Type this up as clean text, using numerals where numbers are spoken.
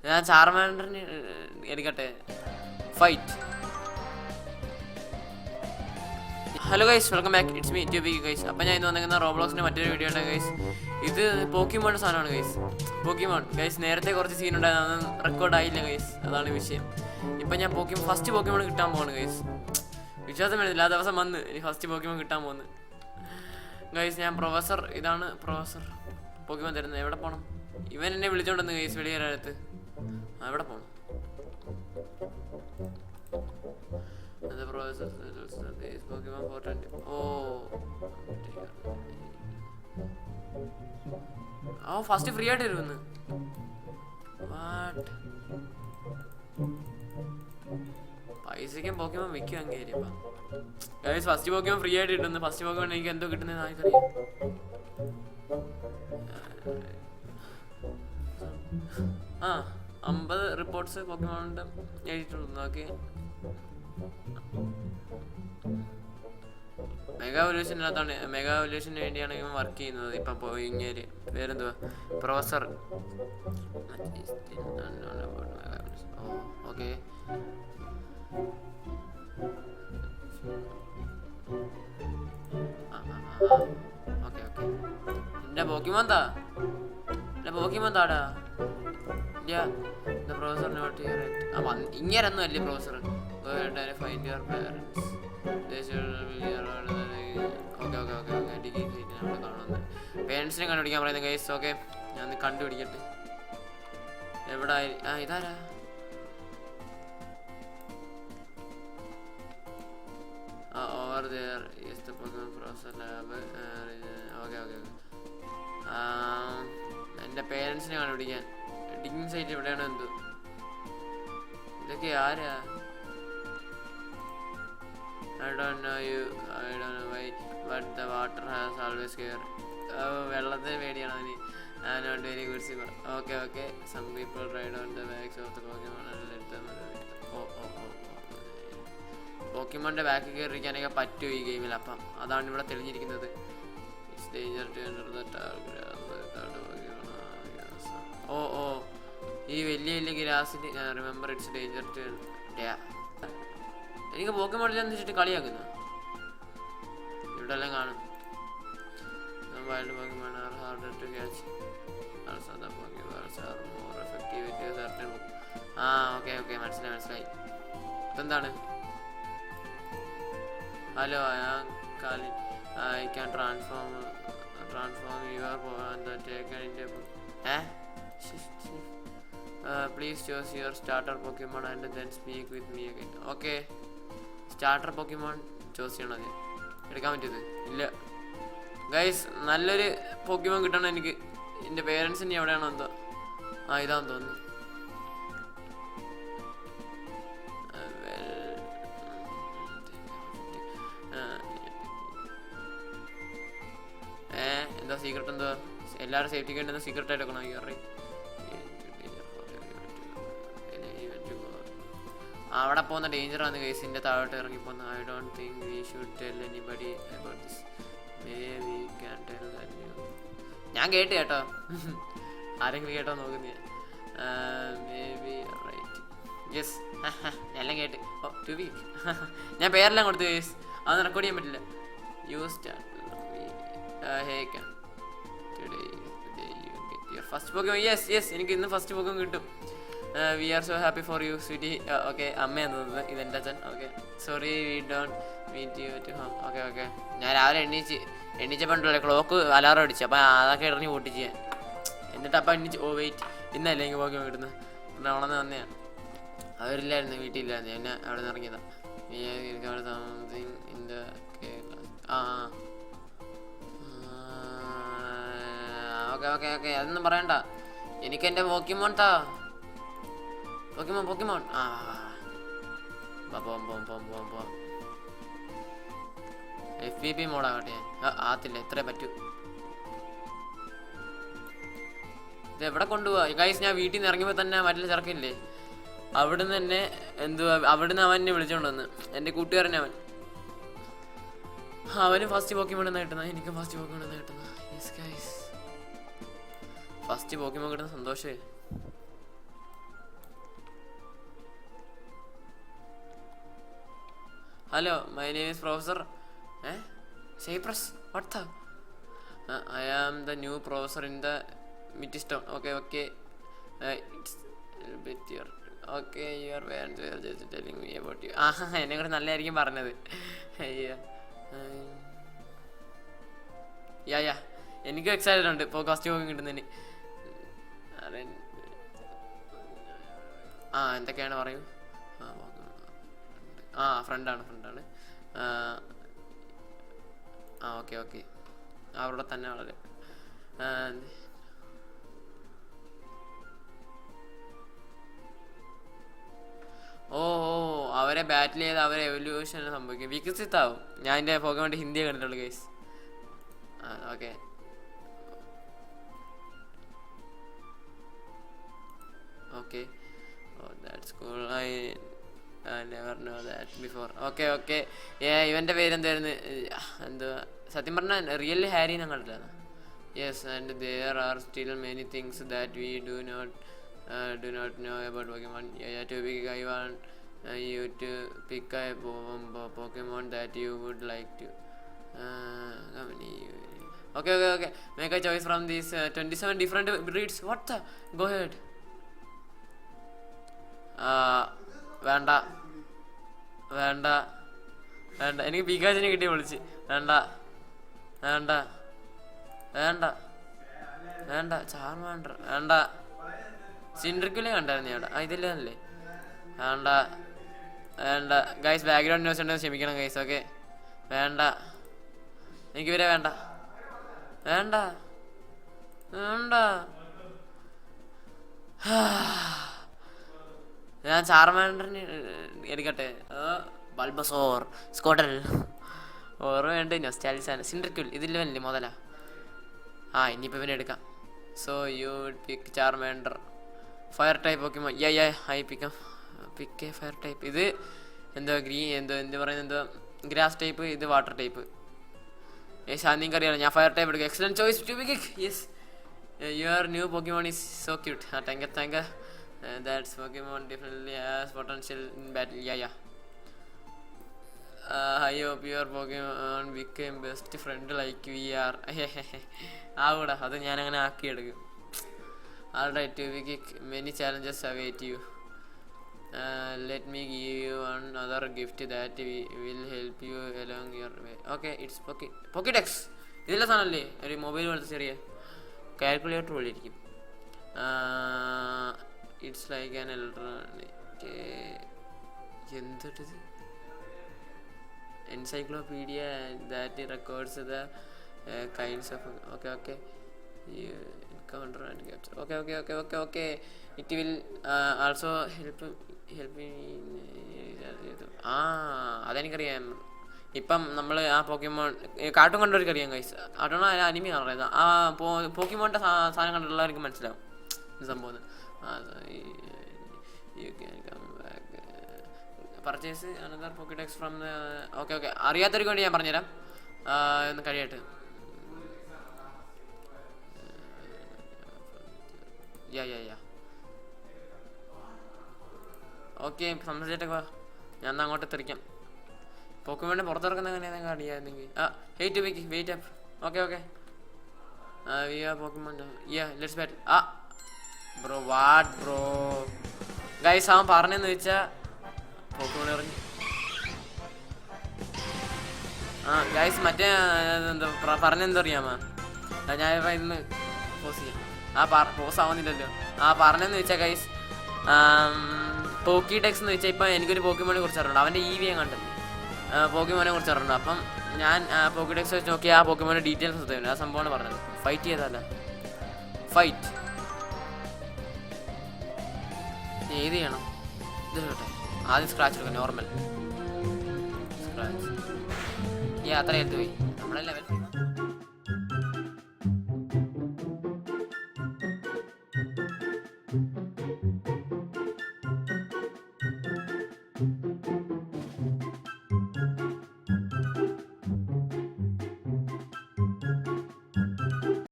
ഞാൻ ചാർമാൻഡറിന് എടുക്കട്ടെ. Fight. Hello guys, welcome back. It's me to be guys. അപ്പം ഞാൻ ഇന്ന് വന്നിരിക്കുന്ന റോബ്ലോക്സിൻ്റെ മറ്റൊരു വീഡിയോ ഉണ്ട് ഗൈസ്. ഇത് പോക്കിമോൺ സാധനമാണ് ഗൈസ്. പോക്കിമോൺ ഗൈസ്. നേരത്തെ കുറച്ച് സീൻ ഉണ്ടായിരുന്നു, അതൊന്നും റെക്കോർഡ് ആയില്ല ഗൈസ്. അതാണ് വിഷയം. ഇപ്പം ഞാൻ ഫസ്റ്റ് പോക്കിമോൺ കിട്ടാൻ പോവാണ് ഗൈസ്. വിശ്വാസം വേണ്ടില്ല, ആ ദിവസം വന്ന് ഫസ്റ്റ് പോക്കിമോൺ കിട്ടാൻ പോകുന്നു ഗൈസ്. ഞാൻ പ്രൊഫസർ, ഇതാണ് പ്രൊഫസർ പോക്കിമോൺ തരുന്നത്. എവിടെ പോകണം? ഇവൻ എന്നെ വിളിച്ചോണ്ടെന്ന് ഗൈസ് വെളിയേരടുത്ത്. എവിടെ പോകണം? ഓ ഫസ്റ്റ് ഫ്രീ ആയിട്ട് വരുമെന്ന്. പൈസക്കും പോക്കിമോൻ വിൽക്കും അങ്ങേരി. ഫസ്റ്റ് പോക്കിമോൻ ഫ്രീ ആയിട്ട് കിട്ടുന്നു. ഫസ്റ്റ് പോക്കിമോൻ എനിക്ക് എന്തോ കിട്ടുന്നതെന്ന് ആർക്കറിയാം. ആ 50 റിപ്പോർട്ട്സ് പോക്കിമോണിൻ്റെ എഴുതിയിട്ടുള്ളൂ. ഓക്കെ, മെഗാ എവല്യൂഷനകത്താണ്. മെഗാ എവല്യൂഷന് വേണ്ടിയാണ് ഇവൻ വർക്ക് ചെയ്യുന്നത്. ഇപ്പം പോയി ഇങ്ങനെ പേരെന്തുവാ? പ്രൊഫസർ. Okay, okay okay. എൻ്റെ പോക്കിമോൻ താ, എൻ്റെ പോക്കിമോൻ താടാ. Professor not here. ഇങ്ങനൊന്നും അല്ലേ professor? Find your parents. Okay okay okay okay. Degree അവിടെ കാണുന്നത് പേരൻസിനെ കണ്ടുപിടിക്കാൻ പറയുന്നത് ഗൈസ്. ഓക്കെ, ഞാൻ കണ്ടുപിടിക്കട്ടെ. എവിടെ? ഇതാരാ? Over there is the Pokemon professor lab. Okay okay okay. എൻ്റെ പേരൻസിനെ കണ്ടുപിടിക്കാൻ ഡിഗ്നിങ് സൈറ്റ് എവിടെയാണ്? എന്തോ ഇതൊക്കെ ആരാ? I don't know why, but the water has always care. വെള്ളത്തിന് പേടിയാണ് അതിന്. not very good swimmer. Okay okay. Some people ride on the backs of the Pokemon and let them. പോക്കിമോന്റെ ബാക്ക് കയറിയിരിക്കാനൊക്കെ പറ്റുമോ ഈ ഗെയിമിൽ? അപ്പം അതാണ് ഇവിടെ തെളിഞ്ഞിരിക്കുന്നത്. It's danger to enter the target. ഓ ഓ, ഈ വലിയ വലിയ ഗ്രാസിൽ റിമെമ്പർ ഇറ്റ്സ് ഡേഞ്ചർ ടു. എനിക്ക് പോക്കിമോണിലെന്ന് വെച്ചിട്ട് കളിയാക്കുന്ന ഇവിടെ എല്ലാം കാണും. Wild Pokemon are harder to catch. Also the Pokemons are more effective to certain. Okay okay, മനസ്സിലായി മനസ്സിലായി. ഇതെന്താണ്? ഹലോ, കാലി. I can transform your taken in please choose your starter Pokemon and then speak with me again. Okay, starter പോക്കിമോൺ choose ചെയ്യണം. അത് എടുക്കാൻ പറ്റിയത് ഇല്ല guys. നല്ലൊരു പോക്കിമോൺ കിട്ടണം എനിക്ക്. എൻ്റെ പേരൻസിൻ്റെ എവിടെയാണോ എന്തോ. ഇതാന്ന് തോന്നുന്നു. എന്താ സീക്രട്ട്? എന്തോ എല്ലാവരും സേഫ്റ്റിക്ക് വേണ്ടി എന്താ സീക്രട്ട് ആയിട്ട് വെക്കണം? അറിയാം. അവിടെ പോകുന്ന ഡേഞ്ചറാണ് കേസിൻ്റെ താഴോട്ട് ഇറങ്ങിപ്പോകുന്ന. I don't think we should tell anybody about this. May we can tell that you. ഞാൻ കേട്ട് കേട്ടോ. ആരെങ്കിലും കേട്ടോ നോക്കുന്നത്? May be right. യെസ്, എല്ലാം കേട്ട്. Oh to be. ഞാൻ പേരെല്ലാം കൊടുത്തു കേസ്. അതൊന്നും റെക്കോർഡ് ചെയ്യാൻ പറ്റില്ല. You start. Hey can today you get your first Pokemon. Yes yes, എനിക്ക് ഇന്ന് ഫസ്റ്റ് പോക്കിമോൺ കിട്ടും. We are so happy for you sweetie. Okay, അമ്മയാണ് തോന്നുന്നത്. ഇതെൻ്റെ അച്ഛൻ. Okay, sorry we don't meet you to home. Okay okay. ഞാൻ രാവിലെ എണ്ണീച്ചപ്പോണ്ടല്ലേ clock alarm അടിച്ചു. അപ്പം അതൊക്കെ ഇറങ്ങി പൊട്ടിച്ച് ഞാൻ. എന്നിട്ട് അപ്പം എണ്ണീച്ച്. ഓ വെയിറ്റ്, ഇന്നല്ലേ എനിക്ക് പോക്കിമോൺ കിട്ടുന്നത്. പിന്നെ അവിടെ നിന്ന് വന്നതാണ്. അവരില്ലായിരുന്നു, വീട്ടിലില്ലായിരുന്നു. എന്നെ അവിടെ നിന്ന് ഇറങ്ങിയതാണ്. Something in the okay okay okay. അതൊന്നും പറയണ്ട. എനിക്കെൻ്റെ പോക്കിമോൺ താ. പോക്കിമോൺ പോക്കിമോൺ. FPP മോഡാകട്ടെ. ആത്തില്ല, ഇത്രേ പറ്റൂ. ഇത് എവിടെ കൊണ്ടുപോവാ ഗൈസ്? ഞാൻ വീട്ടിൽ നിന്ന് ഇറങ്ങിയപ്പോൾ തന്നെ മറ്റുള്ള ചെറുക്കില്ലേ, അവിടുന്ന് തന്നെ എന്തുവാ, അവിടുന്ന് അവൻ എന്നെ വിളിച്ചോണ്ട് വന്ന്. എൻ്റെ കൂട്ടുകാരനെ അവന് ഫസ്റ്റ് പോക്കിമോൺ എന്നാ കിട്ടുന്നത്. എനിക്കും ഫസ്റ്റ് പോക്കിമോൺ എന്നാ കിട്ടുന്നത്. യെസ് ഗൈസ്, ഫസ്റ്റ് പോക്കിമോൺ കിട്ടുന്ന സന്തോഷമേ. Hello my name is professor Cypress what the I am the new professor in the മിറ്റിസ്റ്റോൺ. Okay it's bit your okay your parents telling me about you. എന്നെ കൂടെ നല്ലതായിരിക്കും പറഞ്ഞത്. അയ്യോ യാ എനിക്ക് എക്സൈറ്റഡ് ഉണ്ട് ഇപ്പോൾ കോസ്റ്റ്യൂം കിട്ടുന്നതിന്. എന്തൊക്കെയാണ് പറയൂ. ഫ്രണ്ടാണ് ഓക്കെ അവരുടെ തന്നെ വളരെ അവരെ ബാറ്റിൽ ചെയ്ത് അവരെ എവല്യൂഷൻ സംഭവിക്കും, വികസിതാവും. ഞാൻ എൻ്റെ പോകാൻ വേണ്ടി ഹിന്ദിയെ കണ്ടിട്ടുള്ളൂ guys. Okay that's cool. I never know that before. Okay ഇവൻ്റെ പേരെന്തായിരുന്നു? എന്തുവാ സത്യം പറഞ്ഞാൽ റിയൽ ഹാരി ഞാൻ കണ്ടില്ല. Yes and there are still many things that we do not know about Pokemon. To pick, I want you to pick a Pokemon that you would like to okay make a choice from these 27 different breeds. What the? Go ahead. വേണ്ട എനിക്ക് പിക്കാച്ചിനെ കിട്ടി വിളിച്ച്. വേണ്ട ചാർമാൻഡർ വേണ്ട. സിൻഡ്രിക്കുലേ കണ്ടായിരുന്നു അവിടെ. ഇതില്ലേ വേണ്ട ഗൈസ്. ബാക്ക്ഗ്രൗണ്ട് ന്യൂസ് ഉണ്ടെന്ന് ക്ഷമിക്കണം ഗൈസ്. ഓക്കെ വേണ്ട എനിക്കിവരെ വേണ്ട. ഞാൻ ചാർമാൻഡറിന് എടുക്കട്ടെ. ബൾബസോർ, സ്കോട്ടൽ ഓർമ്മയുണ്ട്. നൊസ്റ്റാൾജിയാണ്. സിൻഡ്രിക്കുൽ ഇതില്ലേ മുതലാ. ഇനിയിപ്പോൾ ഇവനെ എടുക്കാം. So you pick Charmander. Fire type Pokemon. I pick a fire type. ഇത് എന്ത് പറയുന്നത് ഗ്രാസ് ടൈപ്പ്, ഇത് വാട്ടർ ടൈപ്പ്. നിങ്ങൾക്ക് അറിയാലോ ഞാൻ ഫയർ ടൈപ്പ് എടുക്കുക. Excellent choice to be kick. Yes your new Pokemon is so cute. Thank that's Pokemon definitely has potential in battle. I hope your Pokemon became best friend like we are. ആകൂടാ അത് ഞാനങ്ങനെ ആക്കിയെടുക്കും. Alright, to be kick, many challenges await you. Let me give you another gift that will help you along your way. Okay, it's Pokédex. ഇതിലെ സാധനമല്ലേ ഒരു mobile പോലത്തെ ചെറിയ calculator പോലെ ഇരിക്കും. It's like an electronic എന്തിട്ടത് encyclopedia that records the kinds of okay encounter and capture. Okay. It will also help me. അതെനിക്കറിയാം. ഇപ്പം നമ്മൾ ആ പോക്കിമോൺ കാർട്ടൂൺ കണ്ടവർക്കറിയാം ഗൈസ്. കാർട്ടൂണോ അനിമിയാണ് പറയുന്നത്. ആ പോക്കിമോണിൻ്റെ സാധനം കണ്ടിട്ടുള്ളവർക്ക് മനസ്സിലാവും സംഭവം. You can come back. Purchase another Pokédex from the... Okay. അറിയാത്തവർക്ക് വേണ്ടി ഞാൻ പറഞ്ഞുതരാം. ഒന്ന് കഴിയട്ടെ. ഓക്കെ സംസാരിച്ചിട്ടൊക്കെ ഞാൻ അങ്ങോട്ട് തെറിക്കാം. പോക്കിമോണിനെ പുറത്തിറക്കുന്ന എങ്ങനെയാണെന്ന് അറിയാമെങ്കിൽ wait up. Okay we are Pokemon. Let's battle. Bro what bro guys അവൻ പറഞ്ഞെന്ന് വെച്ചാൽ പോക്കിമോൺ ഇറങ്ങി. ഗൈസ് മറ്റേ എന്താ പറഞ്ഞെന്താ അറിയാമോ? ഞാനിപ്പോൾ ഇന്ന് പോസ് ചെയ്യാം. പോസ് ആവുന്നില്ലല്ലോ. പറഞ്ഞെന്ന് വെച്ചാൽ ഗൈസ് പോക്കിടെക്സ് എന്ന് വെച്ചാൽ ഇപ്പം എനിക്കൊരു പോക്കിമോനെ കുറിച്ച് അറിയണം. അവൻ്റെ EV ഞാൻ കണ്ടത് പോക്കിമോനെ കുറിച്ച് അറിയണം. അപ്പം ഞാൻ പോക്കിടെക്സ് വെച്ച് നോക്കി ആ പോക്കിമോൻ്റെ ഡീറ്റെയിൽസ് തരുന്നു. ആ സംഭവമാണ് പറഞ്ഞത്. ഫൈറ്റ് ചെയ്തല്ല ഫൈറ്റ് ഏത് ചെയ്യണം? ഇത് കേട്ടെ ആദ്യം സ്ക്രാച്ച് എടുക്കാം. Normal scratch. അത്ര എടുത്ത് പോയി നമ്മളെ ലെവൽ